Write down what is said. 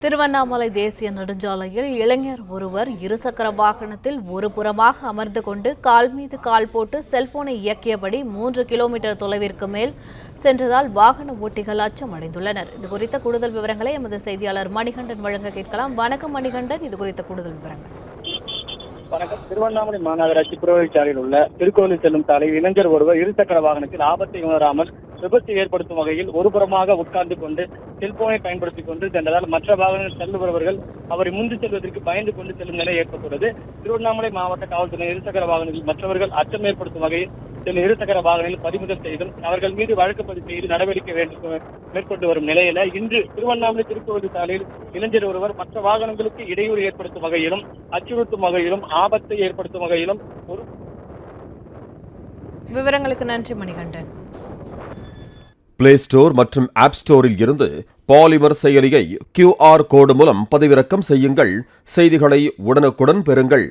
திருவண்ணாமலை தேசிய நெடுஞ்சாலையில் இளைஞர் ஒருவர் இருசக்கர வாகனத்தில் ஒரு புறமாக அமர்ந்து கொண்டு கால் மீது கால் போட்டு செல்போனை இயக்கியபடி 3 கிலோமீட்டர் தொலைவிற்கு மேல் சென்றதால் வாகன ஓட்டிகள் அச்சமடைந்துள்ளனர். இதுகுறித்த கூடுதல் விவரங்களை எமது செய்தியாளர் மணிகண்டன் வழங்க கேட்கலாம். வணக்கம் மணிகண்டன், இதுகுறித்த கூடுதல் விவரங்கள். வணக்கம். திருவண்ணாமலை மாநகராட்சி புறவழிச்சாலையில் உள்ள திருக்கோவில் செல்லும் சாலையில் இளைஞர் ஒருவர் இருசக்கர வாகனத்தில் ஆபத்தை உணராமல் விபத்து ஏற்படுத்தும் வகையில் ஒருபுறமாக உட்கார்ந்து கொண்டு செல்போனை பயன்படுத்திக் கொண்டு சென்றதால் மற்ற வாகனங்கள் செல்லுபவர்கள் அவரை முந்தி செல்வதற்கு பயந்து கொண்டு செல்லும் நிலை ஏற்பட்டுள்ளது. திருவண்ணாமலை மாவட்ட காவல்துறை இருசக்கர வாகனத்தில் மற்றவர்கள் அச்சம் ஏற்படுத்தும் வகையில் சில இருசக்கர வாகனங்கள் பறிமுதல் செய்தும் அவர்கள் மீது வழக்கு பதிவு செய்து நடவடிக்கை மேற்கொண்டு வரும் நிலையில இன்று திருவண்ணாமலை திருக்கோவில் சாலையில் இளைஞர் ஒருவர் மற்ற வாகனங்களுக்கு இடையூறு ஏற்படுத்தும் வகையிலும் அச்சுறுத்தும் வகையிலும் ஆபத்தை ஏற்படுத்தும் வகையிலும் விவரங்களுக்கு நன்றி மணிகண்டன். பிளே ஸ்டோர் மற்றும் ஆப் ஸ்டோரில் இருந்து பாலிமர் செயலியை QR கோடு மூலம் பதிவிறக்கம் செய்யுங்கள். செய்திகளை உடனுக்குடன் பெறுங்கள்.